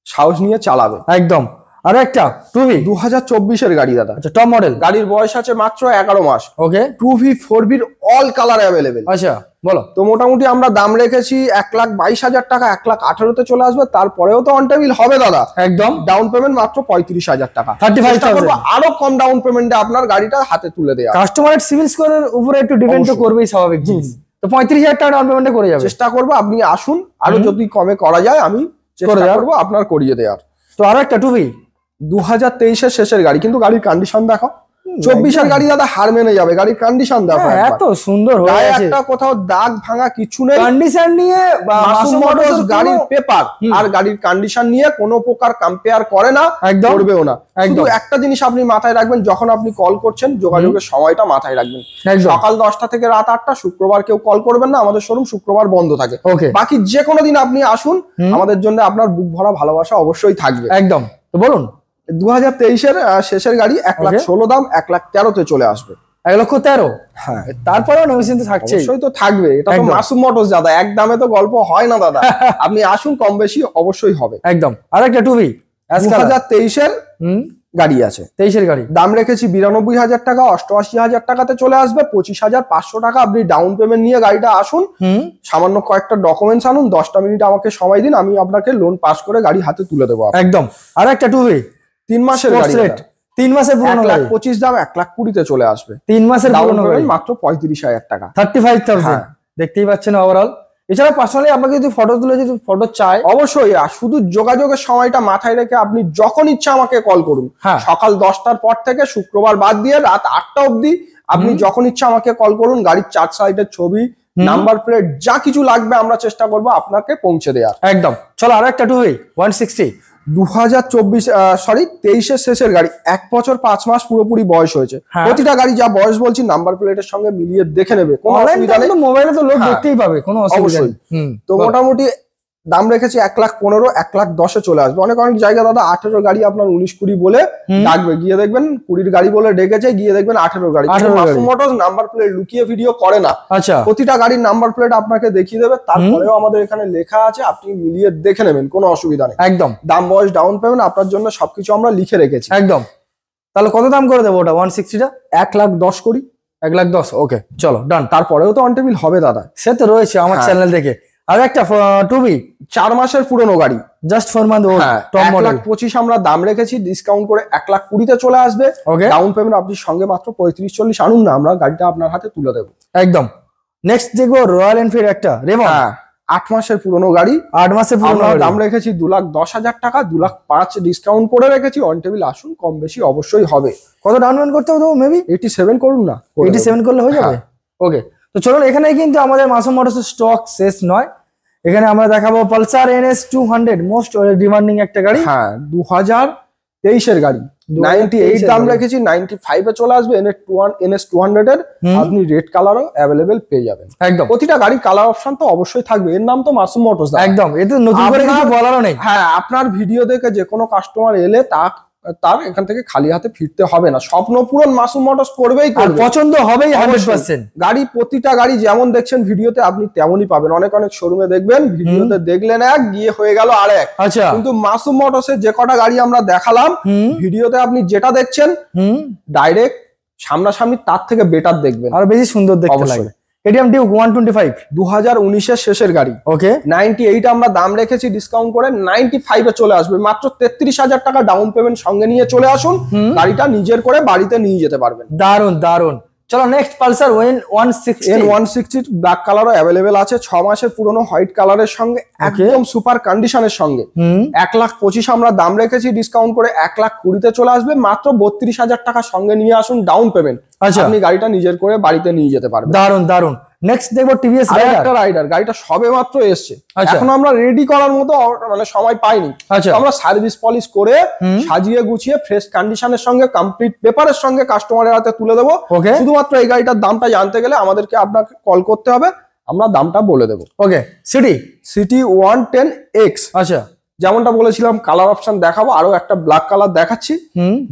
সাহস নিয়ে চালাবে। একদম। আর একটা টুভি 2024 গাড়ি দাদা। আচ্ছা টপ মডেল, গাড়ির বয়স আছে মাত্র 11 মাস। ওকে, টুভি 4V অল কালার অ্যাভেলেবেল। আচ্ছা বলো। তো মোটামুটি আমরা দাম রেখেছি 1,22,000 টাকা, 1,18,000 চলে আসবে। তারপরেও তো অন টেবিল হবে দাদা, একদম। ডাউন পেমেন্ট মাত্র 35,000 টাকা, 35,000 আরো কম ডাউন পেমেন্টে আপনার গাড়িটা হাতে তুলে দেওয়া। কাস্টমারের সিভিল স্কোরের উপরে একটু ডিপেন্ড তো করবেই, স্বাভাবিক জিনিস। তো 35,000 টাকা ডাউন পেমেন্টে করে যাবে। চেষ্টা করবো আপনি আসুন, আরো যদি কমে করা যায় আমি চেষ্টা করবো আপনার করিয়ে দেওয়ার। তো আরো একটা টুভি 2023-এর শেষের গাড়ি, কিন্তু গাড়ির কন্ডিশন দেখো। 24-এর গাড়ি দাদা হার মেনে যাবে, গাড়ির কন্ডিশন দেখো, এত সুন্দর হয়ে আছে, একটা কোথাও দাগ ভাঙা কিছু নেই। কন্ডিশন নিয়ে মাসুম মোটরস গাড়ির পেপার আর গাড়ির কন্ডিশন নিয়ে কোনো প্রকার কম্পেয়ার করে না, করবেও না। শুধু একটা জিনিস আপনি মাথায় রাখবেন, যখন আপনি কল করছেন যোগাযোগের সময়টা মাথায় রাখবেন। সকাল 10টা থেকে রাত 8টা, শুক্রবার কেউ কল করবেন না, আমাদের শোরুম শুক্রবার বন্ধ থাকে। বাকি যে কোনো দিন আপনি আসুন, আমাদের জন্য আপনার বুক ভরা ভালোবাসা অবশ্যই থাকবে। একদম। তো বলুন 2023-এর শেষের গাড়ি 1,16,000 দাম, 1,13,000-তে চলে আসবে। 1,13,000? হ্যাঁ, তারপরেও নেগোসিয়েশন তো থাকছে, অবশ্যই তো থাকবে। এটা তো মাসুম মোটরস দাদা, এক দামে তো গল্প হয় না দাদা। আপনি আসুন, কম বেশি অবশ্যই হবে। একদম। আর একটা টুভি 2023-এর গাড়ি আছে, 23-এর গাড়ি, দাম রেখেছি 92,000 টাকা, 88,000 টাকাতে চলে আসবে। 25,500 টাকা আপনি ডাউন পেমেন্ট নিয়ে গাড়িটা আসুন, সামান্য কয়েকটা ডকুমেন্টস আনুন, 10টা মিনিট আমাকে সময় দিন, আমি আপনাকে লোন পাস করে গাড়ি হাতে তুলে দেবো। একদম। আর একটা টুভি 3 মাসের গাড়ি, 3 মাসের পুরনো গাড়ি, 1,25,000 দাম, 1,20,000-তে চলে আসবে। 3 মাসের পুরনো গাড়ি, মাত্র 35,000 টাকা, 35,000। দেখতেই পাচ্ছেন ওভারঅল। এছাড়া পার্সোনালি আপনাকে যদি ফটো তুলে, যদি ফটো চাই অবশ্যই। আর শুধু যোগাযোগের সময়টা মাথায় রেখে আপনি যখন ইচ্ছা আমাকে কল করুন। সকাল 10টার পর থেকে শুক্রবার বাদ দিয়ে রাত 8টা অবধি আপনি যখন ইচ্ছা আমাকে কল করুন। গাড়ির 4 সাইডের ছবি, নাম্বার প্লেট, যা কিছু লাগবে আমরা চেষ্টা করবো আপনাকে পৌঁছে দেওয়ার। একদম। চলো আর একটা টুভি 160 23-এর শেষের গাড়ি, 1 বছর 5 মাস পুরোপুরি বয়স হয়েছে। প্রতিটা গাড়ি যা বয়স বলছি নাম্বার প্লেটের সঙ্গে মিলিয়ে দেখে নেবে, কোনো অসুবিধা নেই। মোবাইলে তো লোক দেখতেই পাবে, কোনো অসুবিধা নেই। তো মোটামুটি দাম রেখেছি 1,15,000, 1,10,000-এ চলে আসবে। অনেক জায়গা দাদা 18 গাড়ি আপনার 19-20 বলে ডাকবে, গিয়ে দেখবেন 20 গাড়ি বলে ডেকেছে, গিয়ে দেখবেন 18 গাড়ি। মাসুম মোটরস নাম্বার প্লেট লুকিয়ে ভিডিও করে না। আচ্ছা, প্রতিটা গাড়ির নাম্বার প্লেট আপনাকে দেখিয়ে দেবে, তারপরেও আমাদের এখানে লেখা আছে, আপনি মিলিয়ে দেখে নেবেন, কোনো অসুবিধা নেই। একদম। দাম, বয়স, ডাউন পেমেন্ট আপনার জন্য সবকিছু আমরা লিখে রেখেছি। একদম। তাহলে কত দাম করে দেবো ওটা 160টা? 1,10,000 করি। 1,10,000। ওকে, চলো ডান। তারপরেও তো অন টেবিল হবে দাদা, সে তো রয়েছে আমার চ্যানেল থেকে। আর একটা টুভি 4 মাসের পুরনো গাড়ি, just 4 month old, top model, 1,25,000 আমরা দাম রেখেছি, ডিসকাউন্ট করে 1,20,000-তে চলে আসবে। ডাউন পেমেন্ট আপনি সঙ্গে মাত্র 35-40 আনুন না, আমরা গাড়িটা আপনার হাতে তুলে দেবো। একদম। নেক্সট দেখবো রয়্যাল এনফিল্ড একটা রেভন, 8 মাসের পুরনো গাড়ি, 8 মাসের পুরনো গাড়ি, দাম রেখেছি 2,10,000 টাকা, 2,05,000 ডিসকাউন্ট করে রেখেছি। অন টেবিল আসুন, কম বেশি অবশ্যই হবে। কত ডাউন পেমেন্ট করতে হবে? মেবি 87 করুন না, 87 করলে হয়ে যাবে। ওকে, তো চলুন, এখানে কিন্তু আমাদের মাসুম মোটরসের স্টক শেষ নয়। এখানে আমরা দেখাবো পালসার NS 200, মোস্ট ডিমান্ডিং একটা গাড়ি। 2023-এর গাড়ি, 98 দাম রেখেছি, 95-এ চলে আসবে। NS 200-এর আপনি রেড কালারও অ্যাভেলেবেল পেয়ে যাবেন। একদম। প্রতিটা গাড়ির কালার অপশন তো অবশ্যই থাকবে, এর নাম তো মাসুম মোটরস। একদম, এতে নতুন করে কিছু বলারও নেই। আপনার ভিডিও দেখে যে কোনো কাস্টমার এলে তার এখান থেকে খালি হাতে ফিরতে হবে না, স্বপ্ন পূরণ মাসুম মোটরস করবেই করবে, পছন্দ হবেই 100%। গাড়ি, প্রতিটা গাড়ি যেমন দেখছেন ভিডিওতে আপনি তেমনই পাবেন। অনেক শোরুমে দেখবেন ভিডিওতে দেখলেন এক, গিয়ে হয়ে গেল আরেক। আচ্ছা, কিন্তু মাসুম মোটরসের যে কটা গাড়ি আমরা দেখালাম, ভিডিওতে আপনি যেটা দেখছেন ডাইরেক্ট সামনাসামনি তার থেকে বেটার দেখবেন, আর বেশি সুন্দর দেখতে লাগবে। KTM Duke 125 2019-এর শেষের গাড়ি। ওকে, 98 আমরা দাম রেখেছি, ডিসকাউন্ট করে 95-এ চলে আসবে। মাত্র 33,000 টাকা ডাউন পেমেন্ট সঙ্গে নিয়ে চলে আসুন, গাড়িটা নিজের করে বাড়িতে নিয়ে যেতে পারবেন। দারুন দারুন। চলো নেক্সট পালসার N160 ব্ল্যাক কালারও অ্যাভেলেবেল আছে, 6 মাসের পুরনো হোয়াইট কালারের সঙ্গে, একদম সুপার কন্ডিশনের সঙ্গে। 1,25,000 আমরা দাম রেখেছি, ডিসকাউন্ট করে 1,20,000-তে চলে আসবে। মাত্র 32,000 টাকা সঙ্গে নিয়ে আসুন ডাউন পেমেন্ট, আপনি গাড়িটা নিজের করে বাড়িতে নিয়ে যেতে পারবেন। দারুন দারুন। নেক্সট দেখবো TVS রাইডার, গাড়িটা সবে মাত্র এসছে, এখন আমরা রেডি করার মতো মানে সময় পাইনি। আমরা সার্ভিস পলিশ করে সাজিয়ে গুছিয়ে ফ্রেশ কন্ডিশনের সঙ্গে, কমপ্লিট পেপারের সঙ্গে কাস্টমারের হাতে তুলে দেবো। শুধুমাত্র এই গাড়িটার দামটা জানতে গেলে আমাদেরকে আপনাকে কল করতে হবে, আমরা দামটা বলে দেবো। ওকে, সিটি 110X। আচ্ছা, যেমনটা বলেছিলাম কালার অপশন দেখাবো, আরো একটা ব্ল্যাক কালার দেখাচ্ছি।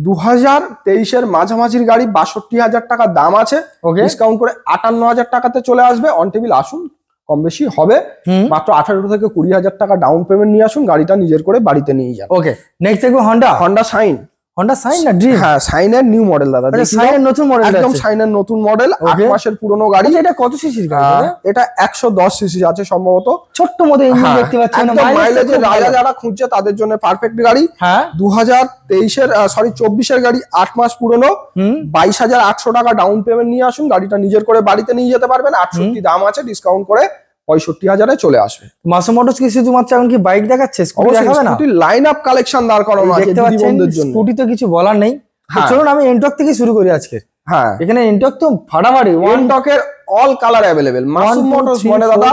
2023-এর মাঝামাঝির গাড়ি, 62,000 টাকা দাম আছে, ডিসকাউন্ট করে 58,000 টাকাতে চলে আসবে। অন টেবিল আসুন, কম বেশি হবে। মাত্র 18 থেকে 20,000 টাকা ডাউন পেমেন্ট নিয়ে আসুন, গাড়িটা নিজের করে বাড়িতে নিয়ে যান। ওকে, নেক্সট দেখবো হন্ডা সাইন না ড্রিম? হ্যাঁ, সাইনের নিউ মডেল দাদা, সাইনের নতুন মডেল, একদম সাইনের নতুন মডেল, 8 মাসের পুরনো গাড়ি। এটা কত সিসির গাড়ি? এটা 110 সিসি আছে সম্ভবত, ছোট্ট মতো ইঞ্জিন দেখতে পাচ্ছেন, মাইলেজের রাজা যারা খুঁজছে তাদের জন্য পারফেক্ট গাড়ি। 2023 এর গাড়ি, 8 মাস পুরনো, 22,800 টাকা ডাউন পেমেন্ট নিয়ে আসুন, গাড়িটা নিজের করে বাড়িতে নিয়ে যেতে পারবেন। 68 দাম আছে, ডিসকাউন্ট করে 65,000-এ চলে আসবে। মাসুম মোটরস কি শুধুমাত্র এখন কি বাইক দেখাচ্ছে, স্কুটি দেখাবে না? স্কুটি লাইন আপ কালেকশন দাঁড় করানো আছে দিদিবন্ধুদের জন্য। স্কুটি তো কিছু বলার নেই। চলুন আমি এনটক থেকে শুরু করি আজকে। হ্যাঁ, এখানে এনটক তো ফাটাফাটি, এনটকের all colour available. Masum Motors মানে দাদা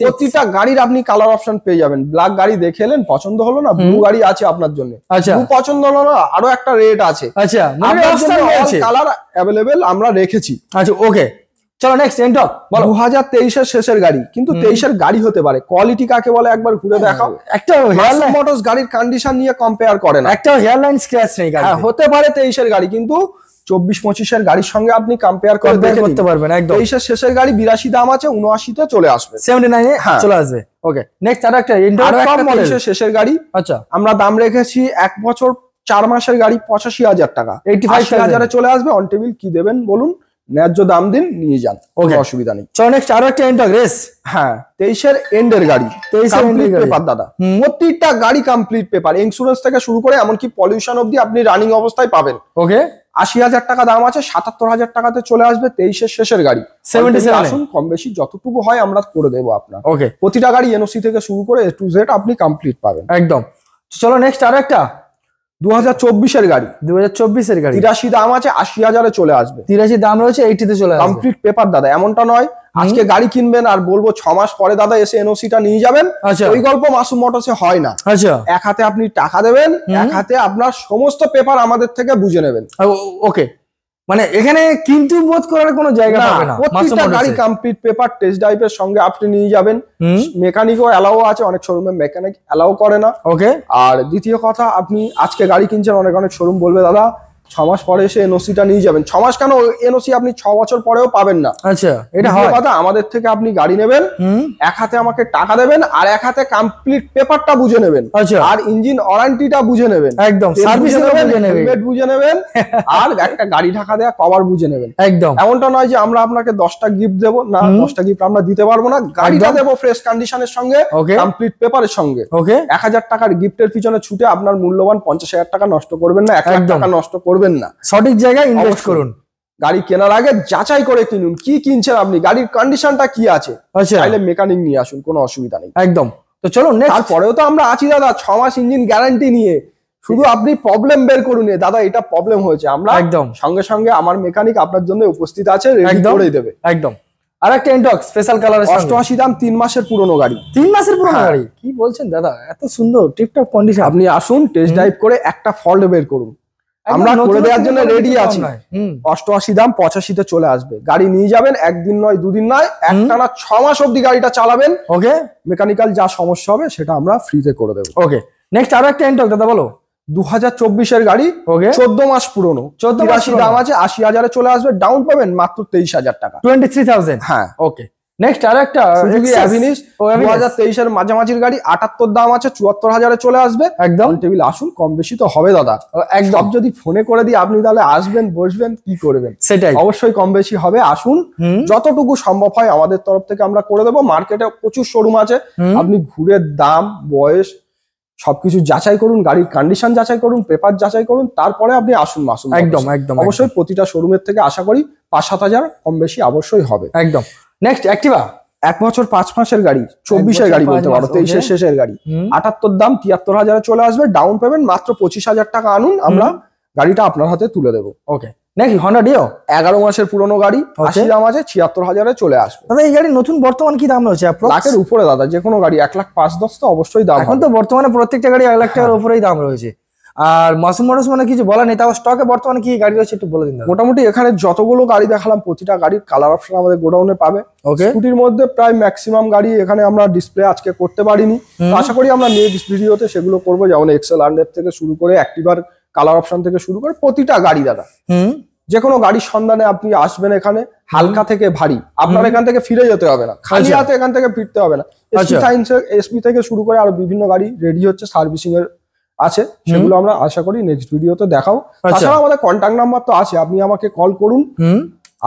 প্রতিটা গাড়ির আপনি কালার অপশন পেয়ে যাবেন। ব্ল্যাক গাড়ি দেখে এলেন, পছন্দ হলো না, ব্লু গাড়ি আছে আপনার জন্য। ব্লু পছন্দ হলো না, আরো একটা রেড আছে। আচ্ছা, মানে অপশন আছে, কালার अवेलेबल আমরা রেখেছি। আচ্ছা, ওকে, চলো নেক্সট এনটক। 2023 এর শেষের গাড়ি, কিন্তু 23 এর গাড়ি হতে পারে। কোয়ালিটি কাকে বলে একবার ঘুরে দেখাও। একটা মাসুম মোটরস গাড়ির কন্ডিশন নিয়ে কম্পেয়ার করে না, একটা হেয়ারলাইন স্ক্র্যাচ নেই গাড়ি। হতে পারে 23 এর গাড়ি, কিন্তু 24-25 এর গাড়ির সঙ্গে আপনি কম্পেয়ার করতে পারবেন একদম। 23 এর শেষের গাড়ি 82 দাম আছে, 79 তে চলে আসবে, 79 এ চলে আসবে। ওকে, নেক্সট আর একটা টপ মডেল শেষের গাড়ি। আচ্ছা, আমরা দাম রেখেছি 1 বছর 4 মাসের গাড়ি 85,000 টাকা, 85,000-এ চলে আসবে। অন টেবিল কি দেবেন বলুন, ন্যায্য দাম দিন, নিয়ে যান, কোনো অসুবিধা নেই। চলো নেক্সট আরো একটা এনটক রেস। হ্যাঁ, 23 এর এন্ডের গাড়ি, 23 এর এন্ডের পেপার দাদা, প্রত্যেকটা গাড়ি কমপ্লিট পেপার, ইন্স্যুরেন্স থেকে শুরু করে এমনকি পলিউশন অবধি আপনি রানিং অবস্থায় পাবেন। ওকে, 80,000 টাকা দাম আছে, 77,000 টাকাতে চলে আসবে। 23 এর শেষের গাড়ি, 77 আসুন, কম বেশি যতটুকু হয় আমরা করে দেবো আপনার। ওকে, প্রতিটা গাড়ি এনওসি থেকে শুরু করে A to Z আপনি কমপ্লিট পাবেন একদম। চলো নেক্সট আরো একটা 2024 এর গাড়ি, 2024 এর গাড়ি, 83 দাম আছে, 80,000-এ চলে আসবে। 83 দাম রয়েছে, 80 তে চলে আসবে। কমপ্লিট পেপার দাদা, এমনটা নয় আজকে গাড়ি কিনবেন আর বলবো 6 মাস পরে দাদা এসে এনওসিটা নিয়ে যাবেন, ওই গল্প মাসুম মোটরসে হয় না। আচ্ছা, এক হাতে আপনি টাকা দেবেন, এক হাতে আপনার সমস্ত পেপার আমাদের থেকে বুঝে নেবেন। ওকে, মানে এখানে কিন্তু বোধ করার কোনো জায়গা পাবে না। প্রত্যেকটা গাড়ি কমপ্লিট পেপার, টেস্ট ড্রাইভের সঙ্গে আপনি নিয়ে যাবেন। মেকানিকও অ্যালাউ আছে, অনেক শোরুমে মেকানিক অ্যালাউ করে না। ওকে, আর দ্বিতীয় কথা, আপনি আজকে গাড়ি কিনছেন, অনেক অনেক শোরুম বলবে দাদা 6 মাস পরে এসে এনওসিটা নিয়ে যাবেন। 6 মাস কেন, এনওসি আপনি 6 বছর পরেও পাবেন না। আচ্ছা, এটা হয় কথা, আমাদের থেকে আপনি গাড়ি নেবেন, এক হাতে আমাকে টাকা দেবেন আর এক হাতে কমপ্লিট পেপারটা বুঝে নেবেন, আর ইঞ্জিন ওয়ারেন্টিটা বুঝে নেবেন, একদম সার্ভিস বুঝে নেবেন, হেলমেট বুঝে নেবেন, আর একটা গাড়ি ঢাকা দেয়া কভার বুঝে নেবেন। একদম, এমনটা নয় যে আমরা আপনাকে 10টা গিফট দেবো, না 10টা গিফট আমরা দিতে পারবো না। গাড়িটা দেবো ফ্রেশ কন্ডিশনের সঙ্গে, কমপ্লিট পেপারের সঙ্গে। 1000 টাকার গিফটের পিছনে ছুটে আপনার মূল্যবান 50,000 টাকা নষ্ট করবেন না, 1 লাখ টাকা নষ্ট করবেন না। সঠিক জায়গায় ইনভেস্ট করুন। গাড়ি কেনার আগে যাচাই করে কিনুন, কি কিনছেন আপনি, গাড়ির কন্ডিশনটা কি আছে। চাইলে মেকানিক নিয়ে আসুন, কোনো অসুবিধা নেই। একদম। তো চলুন, তারপরেও তো আমরা আছি দাদা 6 মাস ইঞ্জিন গ্যারান্টি নিয়ে। শুধু আপনি প্রবলেম বের করুন, দাদা এটা প্রবলেম হয়েছে, আমরা একদম সঙ্গে সঙ্গে আমার মেকানিক আপনার জন্য উপস্থিত আছে, রেডি করে দেবে। একদম। আর একটা এনটক স্পেশাল কালার, 88 দাম, 3 মাসের পুরনো গাড়ি। 3 মাসের পুরনো গাড়ি, কি বলছেন দাদা, এত সুন্দর টিপটপ কন্ডিশন। আপনি আসুন, টেস্ট ড্রাইভ করে একটা ফল্ট বের করুন, আমরা করে দেওয়ার জন্য রেডি আছি। 88 দাম, 85 তে চলে আসবে। গাড়ি নিয়ে যাবেন, একদিন নয়, দুদিন নয়, একটানা 6 মাস অব্দি গাড়িটা চালাবেন। ওকে, মেকানিক্যাল যা সমস্যা হবে সেটা আমরা ফ্রিতে করে দেবো। ওকে, নেক্সট আরো একটা এনটক দাদা বলো। 2024 এর গাড়ি, 14 মাস পুরনো, 83 দাম আছে, 80,000-এ চলে আসবে। ডাউন পেমেন্ট মাত্র 23,000 টাকা, 23,000। হ্যাঁ, ওকে। নেক্সট আর একটা সুজুকি অ্যাভিনিস, 2023 এর মাঝামাঝির গাড়ি, 78 দাম আছে, 74,000-এ চলে আসবে। একদম টেবিল আসুন, কম বেশি তো হবে দাদা। একদম, যদি ফোনে করে দিই আপনি তাহলে আসবেন, বসবেন, কি করবেন, সেটাই অবশ্যই কম বেশি হবে। আসুন, যতটুকু সম্ভব হয় আমাদের তরফ থেকে আমরা করে দেবো। মার্কেটে প্রচুর শোরুম আছে, আপনি ঘুরে দাম, বয়স সবকিছু যাচাই করুন, গাড়ির কন্ডিশন যাচাই করুন, পেপার যাচাই করুন, তারপরে আপনি আসুন মাসুম। একদম একদম, অবশ্যই প্রতিটা শোরুমের থেকে আশা করি 5-7 কম বেশি অবশ্যই হবে। একদম। নেক্সট অ্যাক্টিভা, 1 বছর 5 মাসের গাড়ি, 24 এর গাড়ি বলতে পারো, 23 এর শেষের গাড়ি, 78 দাম, 73,000-এ চলে আসবে। ডাউন পেমেন্ট মাত্র 25,000 টাকা আনুন, আমরা গাড়িটা আপনার হাতে তুলে দেবো। ওকে। নেক্সট হন্ডা ডিও, 11 মাসের পুরনো গাড়ি, 80 দাম আছে, 76,000-এ চলে আসবে। দাদা এই গাড়ির নতুন বর্তমান কি দাম রয়েছে? লাখের উপরে দাদা, যে কোনো গাড়ি 1,05,10 তো অবশ্যই দাম। এখন তো বর্তমানে প্রত্যেকটা গাড়ি 1 লাখ টাকার উপরেই দাম রয়েছে। আর মাসুম মোটরস মানে কিছু বলা নেই, তাও স্টকে বর্তমানে কি গাড়ি রয়েছে একটু বলে দিন। মোটামুটি এখানে যতগুলো গাড়ি দেখালাম প্রতিটা গাড়ির কালার অপশন আমাদের গোডাউনে পাবে। স্কুটির মধ্যে প্রায় ম্যাক্সিমাম গাড়ি এখানে আমরা ডিসপ্লে আজকে করতে পারিনি, আশা করি আমরা নেক্সট ভিডিওতে সেগুলো করবো। যেমন এক্সেল 100 থেকে শুরু করে অ্যাক্টিভার কালার অপশন থেকে শুরু করে প্রতিটা গাড়ি দাদা যে কোনো গাড়ির সন্ধানে আপনি আসবেন এখানে, হালকা থেকে ভারী, আপনার এখান থেকে ফিরে যেতে হবে না, খালি হাতে এখান থেকে ফিরতে হবে না। এসপি থেকে শুরু করে আরো বিভিন্ন গাড়ি রেডি হচ্ছে, সার্ভিসিং এর আছে, সেগুলো আমরা আশা করি নেক্সট ভিডিওতে দেখাও। তাছাড়া আমাদের কন্ট্যাক্ট নাম্বার তো আছে, আপনি আমাকে কল করুন,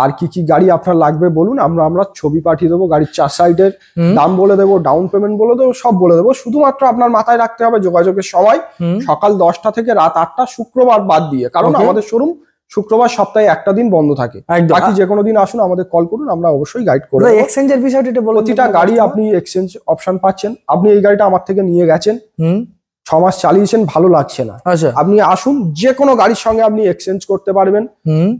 আর কি কি গাড়ি আপনার লাগবে বলুন, আমরা ছবি পাঠিয়ে দেবো, গাড়ির 4 সাইডের দাম বলে দেবো, ডাউন পেমেন্ট বলে দেবো, সব বলে দেবো। শুধুমাত্র আপনার মাথায় রাখতে হবে যোগাযোগের সময় সকাল 10টা থেকে রাত 8টা, শুক্রবার বাদ দিয়ে, কারণ আমাদের শোরুম শুক্রবার সপ্তাহে একটা দিন বন্ধ থাকে। বাকি যে কোনো দিন আসুন, আমাদের কল করুন, আমরা অবশ্যই গাইড করব। এক্সচেঞ্জের বিষয়টা বলুন। প্রতিটা গাড়ি আপনি এক্সচেঞ্জ অপশন পাচ্ছেন। আপনি এই গাড়িটা আমার থেকে নিয়ে গেছেন, 6 মাস চালিয়েছেন, ভালো লাগছে না, আপনি আসুন, যে কোনো গাড়ির সঙ্গে আপনি এক্সচেঞ্জ করতে পারবেন।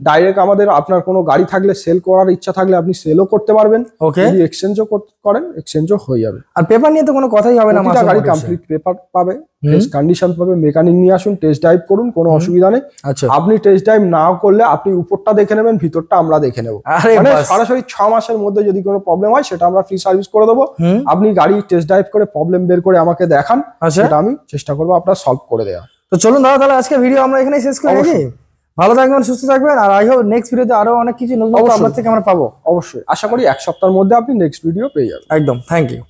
ডাইরেক্ট আমাদের, আপনার কোনো গাড়ি থাকলে সেল করার ইচ্ছা থাকলে আপনি সেলও করতে পারবেন, যদি এক্সচেঞ্জও করেন এক্সচেঞ্জও হয়ে যাবে। আর পেপার নিয়ে তো কোনো কথাই হবে না, প্রতিটা গাড়ি কমপ্লিট পেপার পাবে, ফ্রেশ কন্ডিশন পাবে। মেকানিক নিয়ে আসুন, টেস্ট ড্রাইভ করুন, কোনো অসুবিধা নেই। আপনি টেস্ট ড্রাইভ না করলে আপনি উপরটা দেখে নেবেন, ভিতরটা আমরা দেখে নেবো। মানে সরাসরি 6 মাসের মধ্যে যদি কোনো প্রবলেম হয় সেটা আমরা ফ্রি সার্ভিস করে দেবো। আপনি গাড়ি টেস্ট ড্রাইভ করে প্রবলেম বের করে আমাকে দেখান, সেটা আমি চেষ্টা করবো আপনার সলভ করে দেওয়া। তো চলুন দাদা, তাহলে আজকে ভিডিও আমরা এখানেই শেষ করে দিই। ভালো থাকবেন, সুস্থ থাকবেন, আর আই হোপ নেক্সট ভিডিওতে আরো অনেক কিছু নতুন আপনার থেকে আমরা পাবো। অবশ্যই আশা করি 1 সপ্তাহের মধ্যে আপনি নেক্সট ভিডিও পেয়ে যাবেন। একদম, থ্যাংক ইউ।